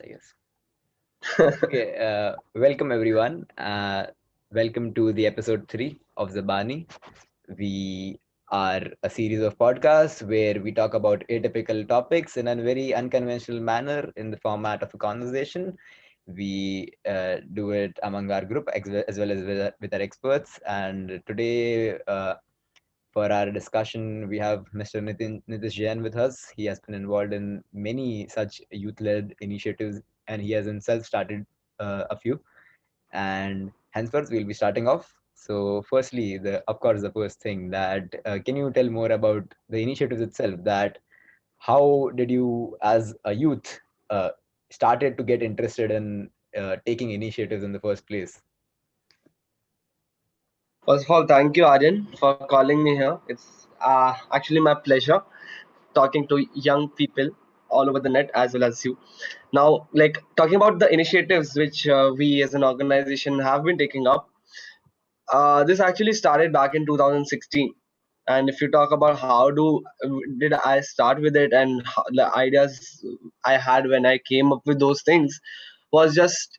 I guess. Okay, welcome everyone. Welcome to the episode 3 of Zabani. We are a series of podcasts where we talk about atypical topics in a very unconventional manner in the format of a conversation. We do it among our group as well as with our experts. And today, for our discussion, we have Mr. Nitish Jain with us. He has been involved in many such youth-led initiatives, and he has himself started a few. And henceforth, we'll be starting off. So, firstly, of course, the first thing that can you tell more about the initiatives itself? That how did you, as a youth, started to get interested in taking initiatives in the first place? First of all, thank you, Aryan, for calling me here. It's actually my pleasure talking to young people all over the net as well as you. Now, like talking about the initiatives which we as an organization have been taking up, this actually started back in 2016. And if you talk about how did I start with it and how, the ideas I had when I came up with those things was just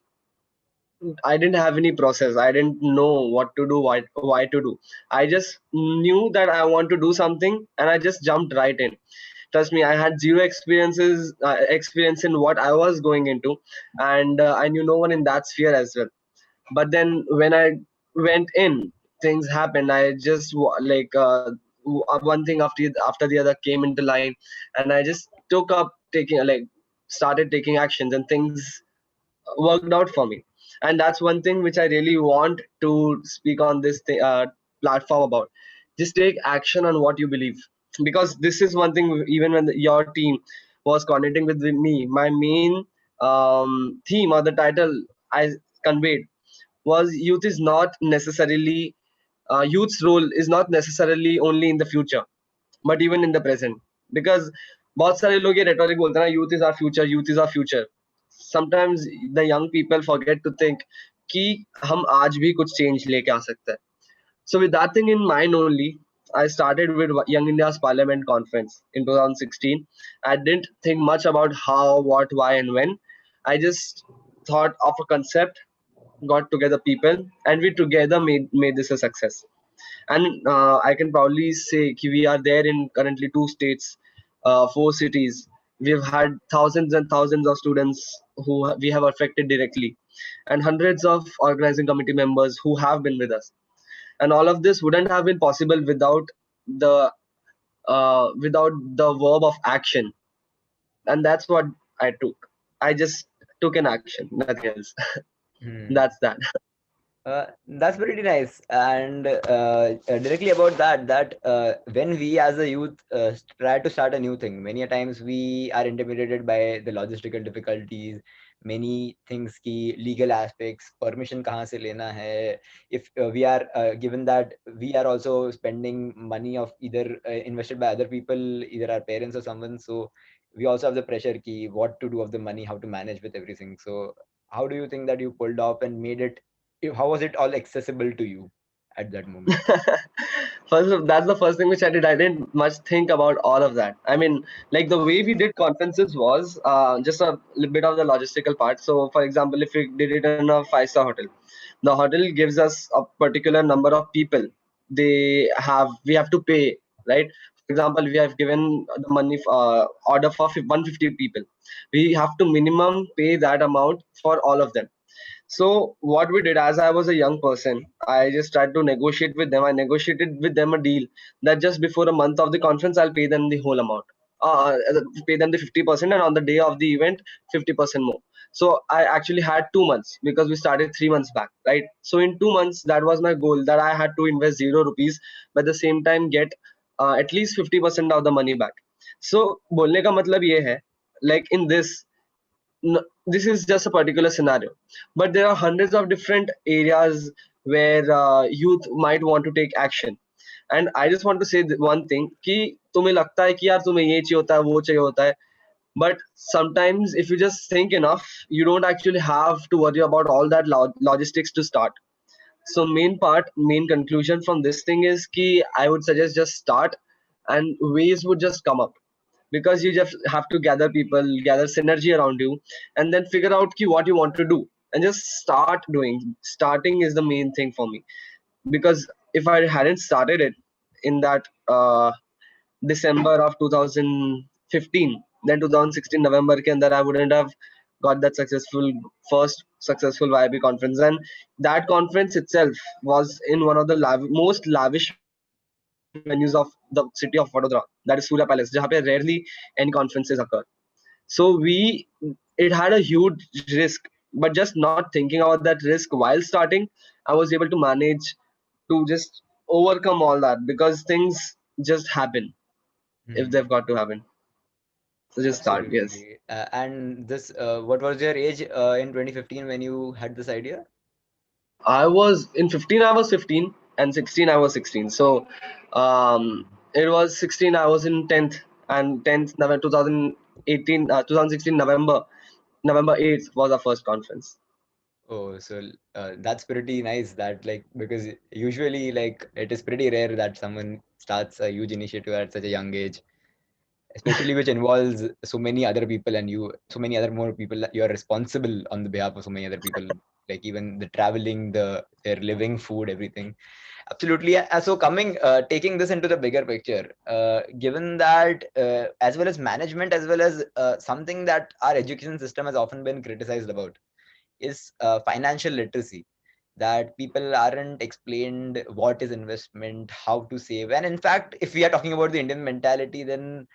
I didn't have any process. I didn't know what to do, why to do. I just knew that I want to do something, and I just jumped right in. Trust me, I had zero experience in what I was going into, and I knew no one in that sphere as well. But then when I went in, things happened. I just one thing after the other came into line, and I just took up taking like started taking actions, and things worked out for me. And that's one thing which I really want to speak on this platform about. Just take action on what you believe, because this is one thing. Even when your team was coordinating with me, my main theme or the title I conveyed was youth is not necessarily youth's role is not necessarily only in the future, but even in the present. Because बहुत सारे लोग ये rhetoric बोलते हैं ना, youth is our future, youth is our future. Sometimes the young people forget to think कि हम आज भी कुछ change लेके आ सकते हैं. So with that thing in mind only, I started with Young India's Parliament Conference in 2016. I didn't think much about how, what, why, and when. I just thought of a concept, got together people, and we together made this a success. And I can proudly say कि we are there in currently 2 states, 4 cities. We've had thousands and thousands of students who we have affected directly, and hundreds of organizing committee members who have been with us. And all of this wouldn't have been possible the without the verb of action. And that's what I took. I just took an action, nothing else. Hmm. That's that. That's pretty nice. And directly about that when we as a youth try to start a new thing, many a times we are intimidated by the logistical difficulties, many things ki legal aspects, permission kahan se lena hai. If we are given that we are also spending money of either invested by other people, either our parents or someone, so we also have the pressure ki what to do of the money, how to manage with everything. So how do you think that you pulled off and made it how was it all accessible to you at that moment? That's the first thing which I did. I didn't much think about all of that. I mean, like the way we did conferences was just a little bit of the logistical part. So, for example, if we did it in a five-star hotel, the hotel gives us a particular number of people. We have to pay, right? For example, we have given the money order for 150 people. We have to minimum pay that amount for all of them. So what we did, as I was a young person, I just tried to negotiate with them. I negotiated with them a deal that just before a month of the conference, I'll pay them the whole amount. Pay them the 50%, and on the day of the event, 50% more. So I actually had 2 months because we started 3 months back, right? So in 2 months, that was my goal, that I had to invest ₹0, but at the same time get at least 50% of the money back. So बोलने का मतलब ये है, like in this this is just a particular scenario, but there are hundreds of different areas where youth might want to take action. And I just want to say one thing कि तुम्हें लगता है कि यार तुम्हें ये चाहिए होता है वो चाहिए होता है, but sometimes if you just think enough, you don't actually have to worry about all that logistics to start. So main conclusion from this thing is कि I would suggest just start, and ways would just come up. because you just have to gather people, gather synergy around you, and then figure out what you want to do and just start doing. Starting is the main thing for me, because if I hadn't started it in that December of 2015, then 2016 November ke andar I wouldn't have got that first successful YB conference. And that conference itself was in one of the most lavish venues of the city of Vadodara, that is Surya Palace, जहाँ पे rarely any conferences occur. So it had a huge risk, but just not thinking about that risk while starting, I was able to manage to just overcome all that, because things just happen if Hmm. they've got to happen. So just start, yes. Absolutely. And this, what was your age in 2015 when you had this idea? I was in 15, I was 15, and 16, I was 16. So it was 16, I was in 10th, and 10th November 2018, 2016 November 8th was our first conference. Oh, so that's pretty nice that like because usually like it is pretty rare that someone starts a huge initiative at such a young age, especially which involves so many other people and you so many other more people that you are responsible on the behalf of so many other people, like even the traveling, their living, food, everything. Absolutely. So coming, taking this into the bigger picture, given that as well as management, as well as something that our education system has often been criticized about is financial literacy, that people aren't explained what is investment, how to save. And in fact, if we are talking about the Indian mentality, then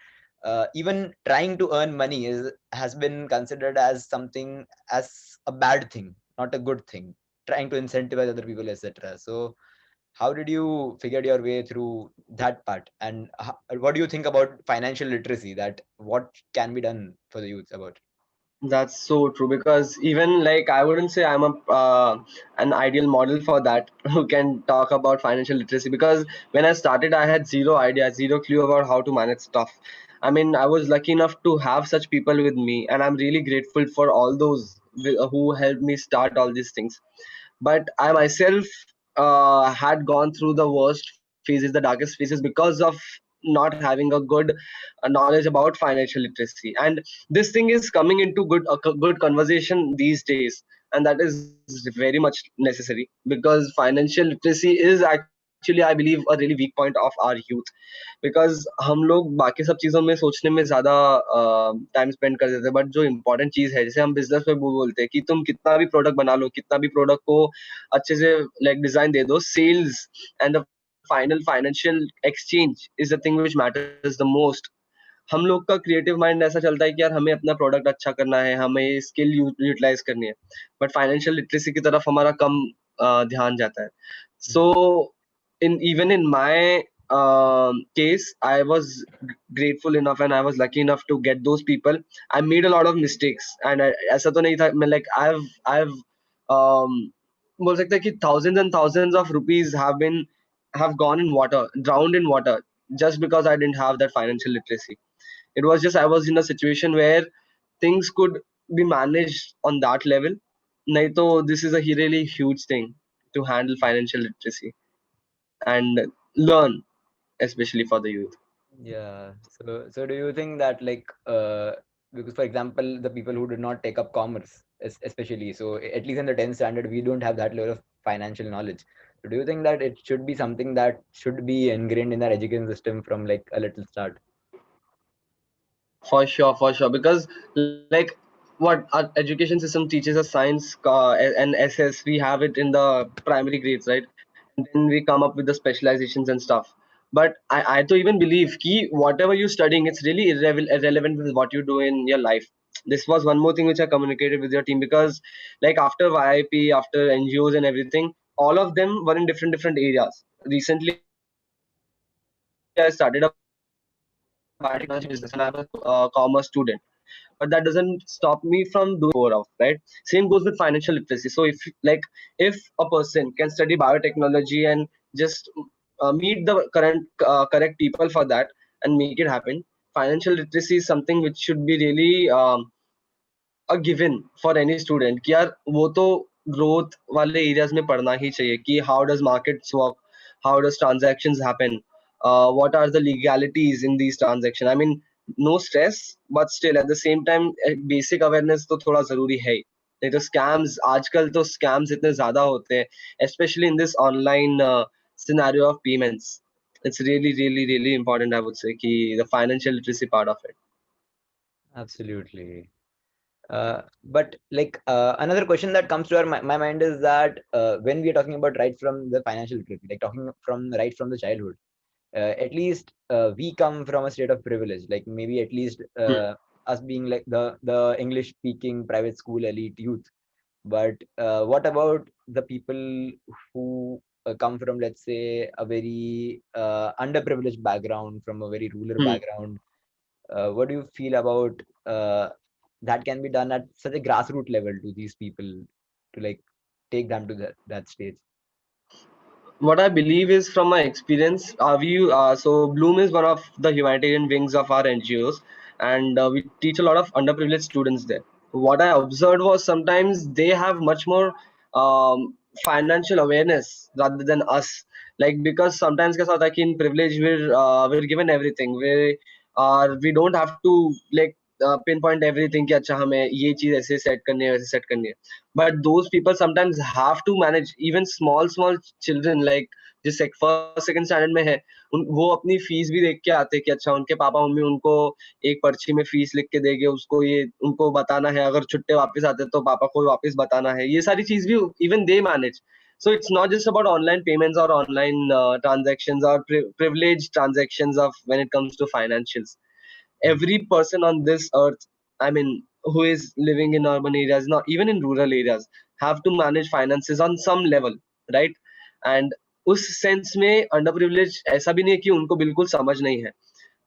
even trying to earn money has been considered as something, as a bad thing, not a good thing, trying to incentivize other people, etc. So how did you figure your way through that part, and what do you think about financial literacy, that what can be done for the youth about? That's so true, because even like I wouldn't say I'm a an ideal model for that who can talk about financial literacy, because when I started I had zero idea, zero clue about how to manage stuff. I mean, I was lucky enough to have such people with me, and I'm really grateful for all those who helped me start all these things. But I myself had gone through the worst phases, the darkest phases, because of not having a good knowledge about financial literacy. And this thing is coming into good conversation these days, and that is very much necessary, because financial literacy is actually, I believe, a really weak point of our youth. Because हम लोग बाकी सब चीजों में सोचने में ज्यादा time spend कर देते हैं, बट जो इम्पोर्टेंट चीज है, जैसे हम बिजनेस में बोलते हैं कि तुम कितना भी प्रोडक्ट बना लो, कितना भी प्रोडक्ट को अच्छे से लाइक डिजाइन दे दो, sales and the final financial exchange is the thing which matters the most. हम लोग का क्रिएटिव माइंड ऐसा चलता है कि यार हमें अपना प्रोडक्ट अच्छा करना है, हमें स्किल यूटिलाइज करनी है, बट फाइनेंशियल लिटरेसी की तरफ हमारा कम ध्यान जाता है. सो in even in my case, I was grateful enough and I was lucky enough to get those people. I made a lot of mistakes, and ऐसा तो नहीं था, मैं like I've um, बोल सकते हैं कि thousands and thousands of rupees have gone in water, drowned in water, just because I didn't have that financial literacy. It was just I was in a situation where things could be managed on that level. नहीं तो this is a really huge thing to handle financial literacy and learn, especially for the youth. Yeah. So do you think that like because for example the people who did not take up commerce especially, so at least in the 10th standard we don't have that level of financial knowledge. So do you think that it should be something that should be ingrained in our education system from like a little start? For sure. Because like what our education system teaches us science and SS, we have it in the primary grades, right? And then we come up with the specializations and stuff. But I to even believe ki whatever you're studying, it's really irrelevant with what you do in your life. This was one more thing which I communicated with your team, because like after YIP, after NGOs and everything, all of them were in different areas. Recently, I started a biotechnology business and I have a commerce student, but that doesn't stop me from doing what I'm more of, right? Same goes with financial literacy. So if a person can study biotechnology and just meet the correct people for that and make it happen, financial literacy is something which should be really a given for any student कि यार वो तो growth वाले areas में पढ़ना ही चाहिए कि how does markets work, how does transactions happen, what are the legalities in these transactions. I mean, no stress, but still at the same time basic awareness तो थोड़ा जरूरी है ही। नहीं तो स्कैम्स, आजकल तो स्कैम्स इतने ज्यादा होते हैं, specially in this online scenario of payments. It's really, really, really important, I would say, ki the financial literacy part of it. Absolutely. But like another question that comes to my mind is that when we are talking about right from the financial literacy, like talking from right from the childhood, at least we come from a state of privilege, like maybe at least us being like the English speaking private school elite youth. But what about the people who come from, let's say, a very underprivileged background, from a very rural Hmm. background? What do you feel about that can be done at such a grassroots level to these people to like take them to that stage? What I believe is from my experience, so Bloom is one of the humanitarian wings of our NGOs, and we teach a lot of underprivileged students there. What I observed was sometimes they have much more financial awareness rather than us. Like because sometimes kaisa hota hai ki in privilege we're given everything. We don't have to like pinpoint everything कि अच्छा हमें ये चीज ऐसे set करनी है वैसे set करनी है. But those people sometimes have to manage even small children, like जिस फर्स्ट सेकंड स्टैंडर्ड में है, वो अपनी फीस भी देख के आते हैं कि अच्छा उनके पापा मम्मी उनको एक पर्ची में फीस लिख के देंगे, उसको ये उनको बताना है, अगर छुट्टे वापस आते हैं तो पापा को वापस बताना है, ये सारी चीज भी even they manage. So it's not just about online payments or online transactions or privileged transactions of when it comes to financials. Every person on this earth, I mean, who is living in urban areas, not even in rural areas, have to manage finances on some level, right? And उस sense में under privilege ऐसा भी नहीं है कि उनको बिल्कुल समझ नहीं है,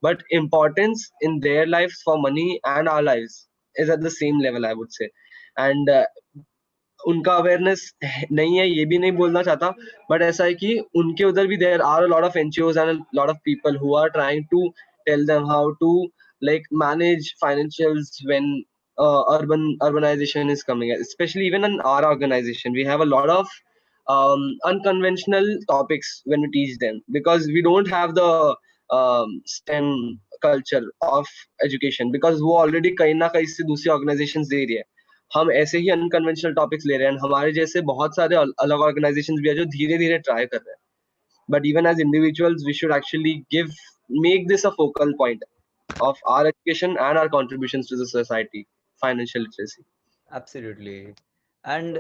but importance in their life for money and our lives is at the same level, I would say. And उनका अवेयरनेस नहीं है ये भी नहीं बोलना चाहता, बट ऐसा है कि उनके उधर भी there are a lot of NGOs and lot of people who are trying to tell them how to like manage financials when urbanization is coming, especially even in our organization we have a lot of unconventional topics when we teach them, because we don't have the STEM culture of education, because वो already कहीं ना कहीं से दूसरी organizations दे रही है. हम ऐसे ही अनकन्वेंशनल टॉपिक्स ले रहे हैं, हमारे जैसे बहुत सारे अलग ऑर्गेनाइजेशंस भी है जो धीरे धीरे ट्राई कर रहे हैं. But even as individuals we should actually give make this a focal point of our education and our contributions to the society, financial literacy. Absolutely. And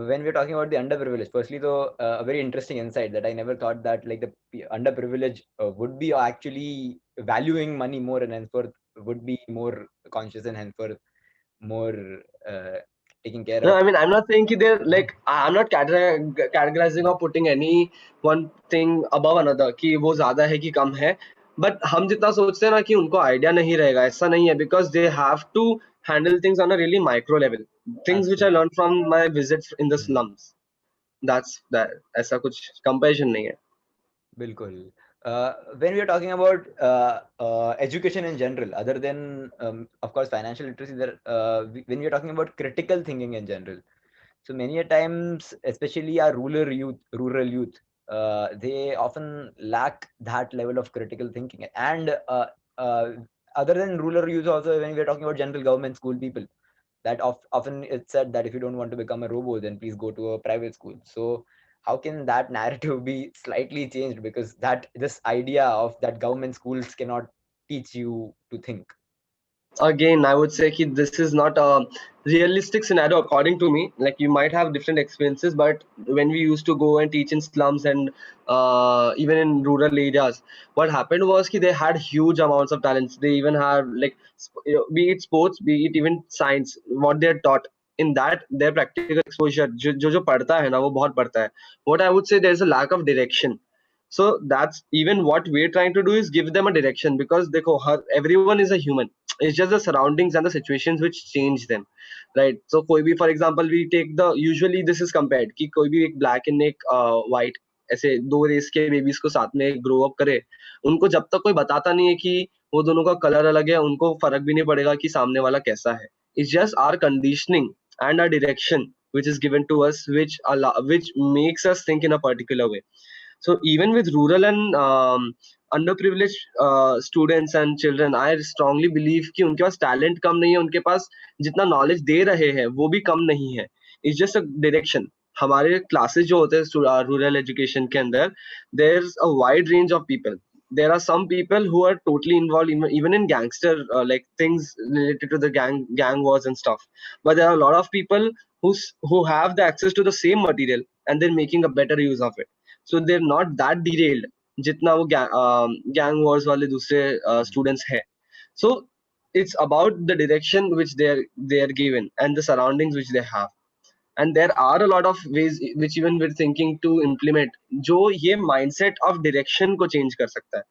when we're talking about the underprivileged, firstly, though, a very interesting insight that I never thought that like the underprivileged would be actually valuing money more, and henceforth would be more conscious and henceforth more uh, taking care No, of. I mean, I'm not saying that they're like, I'm not categorizing or putting any one thing above another कि वो ज्यादा है कि कम है. But हम जितना सोचते हैं ना कि उनको आइडिया नहीं रहेगा, ऐसा नहीं है, because they have to handle things on a really micro level. Things which I Absolutely. learned from my visits in the Hmm. slums. That's that. ऐसा कुछ comparison नहीं है. Bilkul. When we are talking about education in general, other than of course financial literacy, when we are talking about critical thinking in general, so many a times, especially our rural youth, they often lack that level of critical thinking. And uh, other than rural youth, also when we are talking about general government school people, that often it's said that if you don't want to become a robo, then please go to a private school. So how can that narrative be slightly changed, because that this idea of that government schools cannot teach you to think? Again, I would say that this is not a realistic scenario according to me. Like you might have different experiences, but when we used to go and teach in slums and even in rural areas, what happened was that they had huge amounts of talents. They even had like be it sports, be it even science, what they're taught in that their practical exposure जो पढ़ता है ना वो बहुत पढ़ता है. What I would say, there's a lack of direction. So that's even what we're trying to do is give them a direction, because देखो everyone is a human. It's just the surroundings and the situations which change them, right? So कोई भी for example we take the usually this is compared कि कोई भी एक black and एक white ऐसे दो रेस के बेबीज को साथ में ग्रो अप करे, उनको जब तक कोई बताता नहीं है कि वो दोनों का कलर अलग है, उनको फर्क भी नहीं पड़ेगा कि सामने वाला कैसा है. It's just our conditioning and our direction which is given to us which makes us think in a particular way. So even with rural and underprivileged students and children, I strongly believe कि उनके पास talent कम नहीं है, उनके पास जितना knowledge दे रहे हैं वो भी कम नहीं है. It's just a direction. हमारे classes जो होते हैं rural education के अंदर, there's a wide range of people. There are some people who are totally involved even in gangster like things related to the gang wars and stuff. But there are a lot of people who have the access to the same material and they're making a better use of it. So they're not that derailed जितना वो gang wars वाले दूसरे students हैं. So it's about the direction which they are given and the surroundings which they have. And there are a lot of ways which even we're thinking to implement जो ये mindset of direction को change कर सकता है.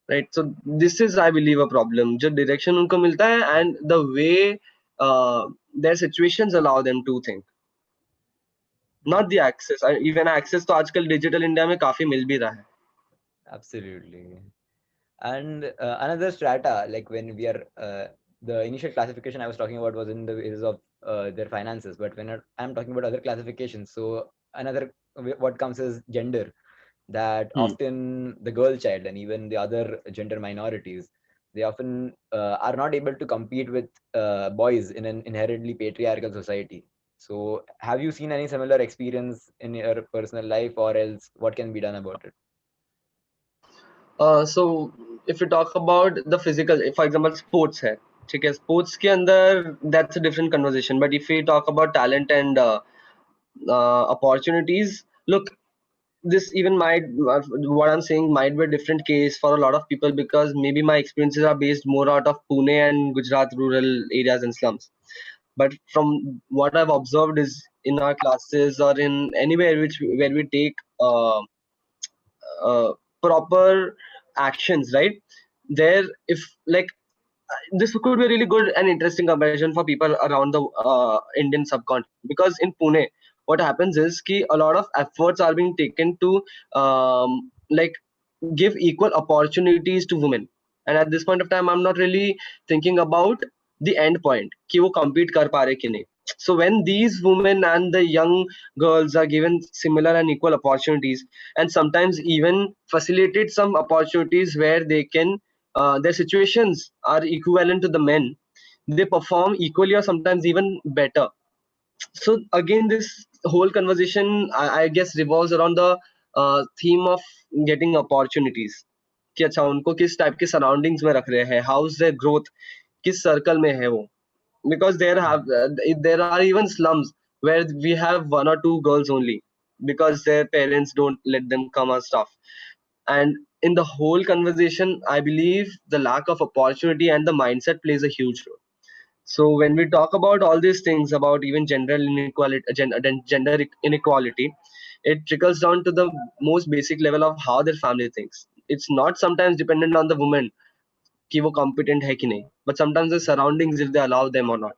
Right, so this is I believe a problem जो direction उनको मिलता है and the way their situations allow them to think, not the access. Even access तो आजकल digital India में काफी मिल भी रहा है. Absolutely. And another strata, like when we are the initial classification I was talking about was in the basis of their finances, but when I'm talking about other classifications, so another what comes is gender, that often the girl child and even the other gender minorities, they often are not able to compete with boys in an inherently patriarchal society. So have you seen any similar experience in your personal life, or else what can be done about it? So if you talk about the physical, for example sports है, ठीक है, sports के अंदर that's a different conversation. But if we talk about talent and opportunities, look, this even might what I'm saying might be a different case for a lot of people because maybe my experiences are based more out of Pune and Gujarat rural areas and slums. But from what I've observed is in our classes or in anywhere where we take proper actions, right? There, if like this could be a really good and interesting comparison for people around the Indian subcontinent, because in Pune, what happens is ki a lot of efforts are being taken to like give equal opportunities to women. And at this point of time, I'm not really thinking about the end point कि वो compete कर पा रहे कि नहीं. So when these women and the young girls are given similar and equal opportunities, and sometimes even facilitate some opportunities where they can their situations are equivalent to the men, they perform equally or sometimes even better. So again, this whole conversation I guess revolves around the theme of getting opportunities कि अच्छा उनको किस type के surroundings में रख रहे हैं, how is their growth, किस सर्कल में है वो. Because there are even slums where we have one or two girls only because their parents don't let them come or stuff. And in the whole conversation, I believe the lack of opportunity and the mindset plays a huge role. So when we talk about all these things about even gender inequality, it trickles down to the most basic level of how their family thinks. It's not sometimes dependent on the woman कि वो competent है कि नहीं, but sometimes the surroundings if they allow them or not.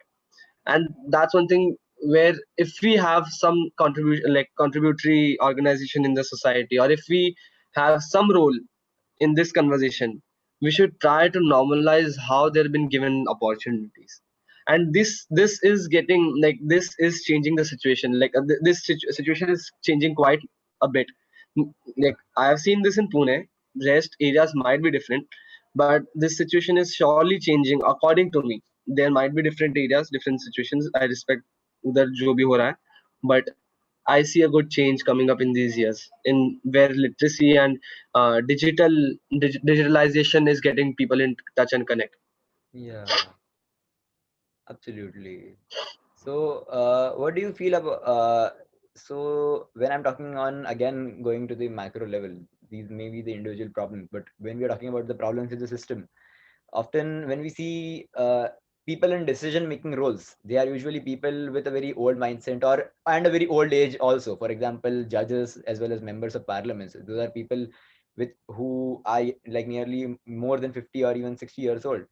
And that's one thing where if we have some contribution like contributory organization in the society, or if we have some role in this conversation, we should try to normalize how they've been given opportunities. And this is getting like this is changing the situation, like situation is changing quite a bit. Like I have seen this in Pune, rest areas might be different, but this situation is surely changing according to me. There might be different areas, different situations, I respect udhar jo bhi ho raha hai, but I see a good change coming up in these years in where literacy and digitalization is getting people in touch and connect. Yeah, absolutely. So, what do you feel about? So, when I'm talking on again going to the macro level, these may be the individual problems, but when we are talking about the problems in the system, often when we see people in decision-making roles, they are usually people with a very old mindset or and a very old age also. For example, judges as well as members of parliaments. Those are people with who are like nearly more than 50 or even 60 years old.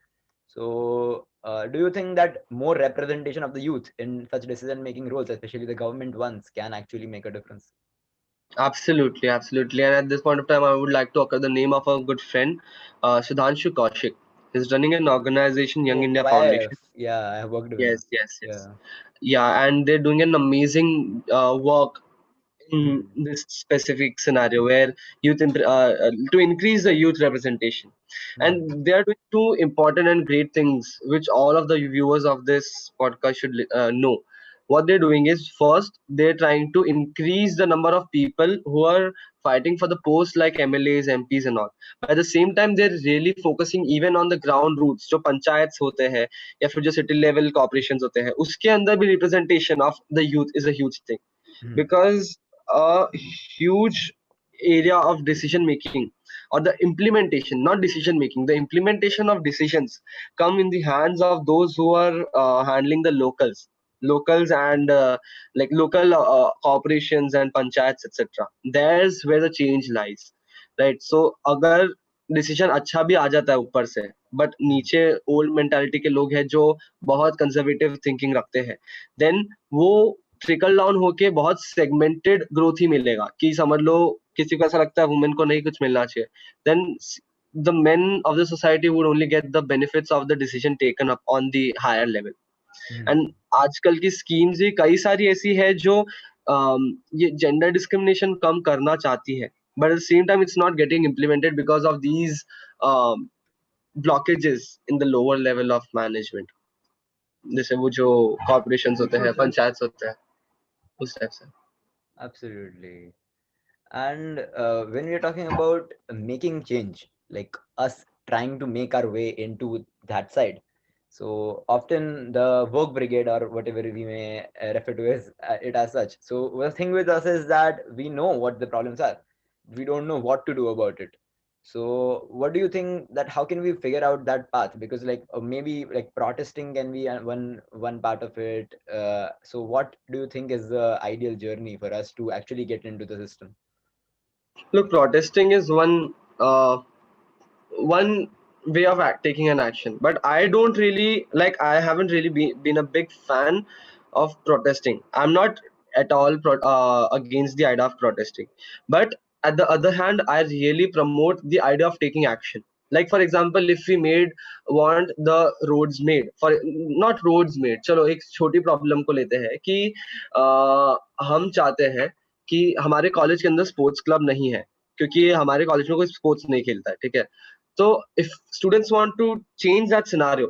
So, do you think that more representation of the youth in such decision-making roles, especially the government ones, can actually make a difference? Absolutely, absolutely. And at this point of time, I would like to occur the name of a good friend, Sudhanshu Kaushik. He's running an organization, Young Oh, India YF. Foundation. Yeah, I have worked with him. Yes, yes, yes. Yeah. Yeah, and they're doing an amazing work in this specific scenario where to increase the youth representation, and they are doing two important and great things which all of the viewers of this podcast should know. What they're doing is, first they're trying to increase the number of people who are fighting for the post like MLAs, MPs and all. But at the same time they're really focusing even on the ground roots, जो पंचायत होते हैं या फिर जो city level corporations होते हैं, उसके अंदर भी representation of the youth is a huge thing, because a huge area of decision making, or the implementation, not decision making, the implementation of decisions come in the hands of those who are handling the locals and like local corporations and panchayats, etc. There's where the change lies, right? So अगर decision अच्छा भी आ जाता है ऊपर से, but नीचे old mentality के लोग हैं जो बहुत कंजर्वेटिव थिंकिंग रखते हैं, देन वो ट्रिकल डाउन होके बहुत सेगमेंटेड ग्रोथ ही मिलेगा, कि समझ लो किसी को ऐसा लगता है वुमेन को नहीं कुछ मिलना चाहिए, then the men of the society would only get the benefits of the decision taken up on the higher level. And आजकल की स्कीम्स भी कई सारी ऐसी है जो ये जेंडर डिस्क्रिमिनेशन कम करना चाहती है, but at the same time it's not getting implemented because of these blockages in the lower level of management, जैसे वो जो कॉर्पोरेशंस होते हैं, पंचायत होते हैं, उस टाइप से. Absolutely. And when we are talking about making change, like us trying to make our way into that side, so often the work brigade or whatever we may refer to as it as such. So the thing with us is that we know what the problems are, we don't know what to do about it. So what do you think that how can we figure out that path? Because like maybe like protesting can be one part of it. So what do you think is the ideal journey for us to actually get into the system? Look, protesting is one way of taking an action, but I don't really like, I haven't really been a big fan of protesting. I'm not at all against the idea of protesting, but at the other hand I really promote the idea of taking action. Like for example, if we made want the roads made for, not roads made, चलो एक छोटी problem को लेते हैं कि हम चाहते हैं कि हमारे कॉलेज के अंदर स्पोर्ट्स क्लब नहीं है, क्योंकि हमारे कॉलेज में कोई स्पोर्ट्स नहीं खेलता है, ठीक है. तो if students want to change that scenario,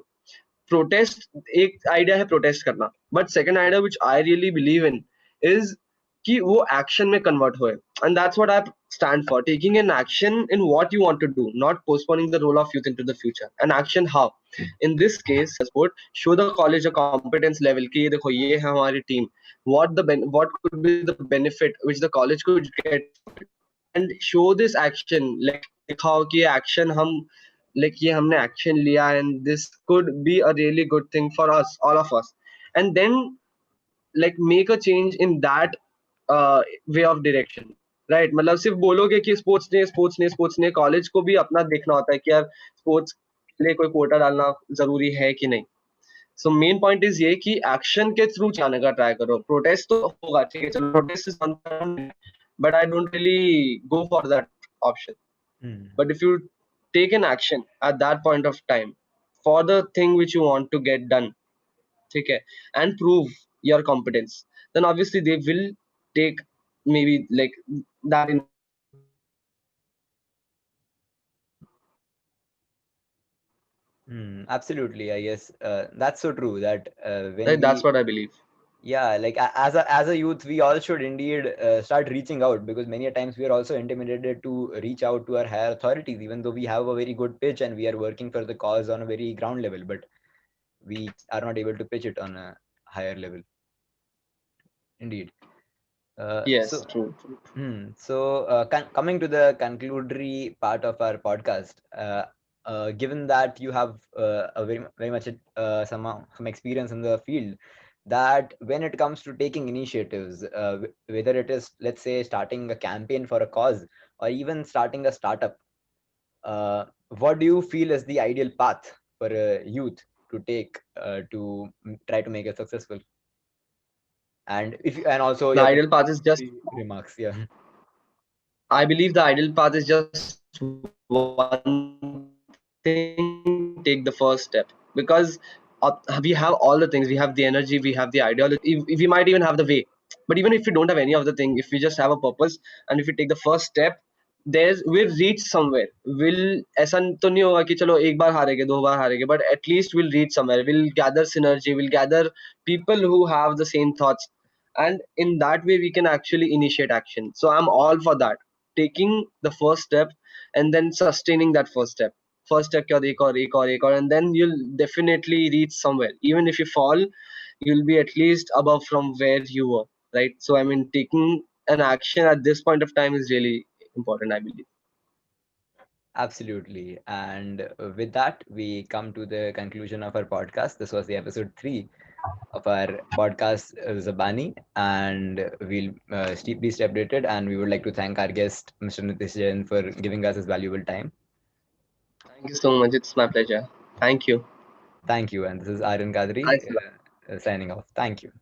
protest एक आइडिया है प्रोटेस्ट करना, but second idea which I really believe in is कि वो एक्शन में कन्वर्ट होए, and that's what I stand for, taking an action in what you want to do, not postponing the role of youth into the future. An action how? In this case, sport, show the college a competence level कि ये देखो ये है हमारी team, what could be the benefit which the college could get, and show this action, like दिखाओ कि ये action हम like ये हमने action लिया, and this could be a really good thing for us, all of us, and then like make a change in that way of direction, right? मतलब सिर्फ बोलोगे कि स्पोर्ट्स ने कॉलेज को भी अपना देखना होता है कि यार स्पोर्ट्स के लिए कोई कोटा डालना जरूरी है कि नहीं. सो मेन पॉइंट इज ये कि एक्शन के थ्रू जाने का ट्राई करो. प्रोटेस्ट तो होगा, ठीक है, चलो protest is but I don't really go for that option. But if you take an action at that point of time for the thing which you want to get done, okay, and prove your competence, then obviously they will take maybe like that in. Absolutely, I guess that's so true that when Right, that's we, what I believe. yeah, like as a youth, we all should indeed start reaching out, because many a times we are also intimidated to reach out to our higher authorities, even though we have a very good pitch and we are working for the cause on a very ground level, but we are not able to pitch it on a higher level. Indeed. Yes, So true. coming to the conclusory part of our podcast, given that you have a very much some experience in the field, that when it comes to taking initiatives, whether it is, let's say, starting a campaign for a cause or even starting a startup, what do you feel is the ideal path for a youth to take to try to make it successful? And also The ideal path is just, remarks, yeah. I believe the ideal path is just one thing, take the first step, because we have all the things, we have the energy, we have the ideology, we might even have the way, But even if we don't have any of the thing, if we just have a purpose and if we take the first step, we'll reach somewhere. Will ऐसा तो नहीं होगा कि चलो एक बार हारेंगे, दो बार हारेंगे, but at least we'll reach somewhere. We'll gather synergy, we'll gather people who have the same thoughts, and in that way we can actually initiate action. So I'm all for that, taking the first step and then sustaining that first step. First step के बाद एक और, and then you'll definitely reach somewhere. Even if you fall, you'll be at least above from where you were, right? So I mean, taking an action at this point of time is really important, I believe. Absolutely. And with that, we come to the conclusion of our podcast. This was the episode 3 of our podcast, Zabani, and we'll be stay updated. And we would like to thank our guest, Mr. Nitish Jain, for giving us his valuable time. Thank you so much. It's my pleasure. Thank you. Thank you. And this is Aryan Kadri Thanks a lot. signing off. Thank you.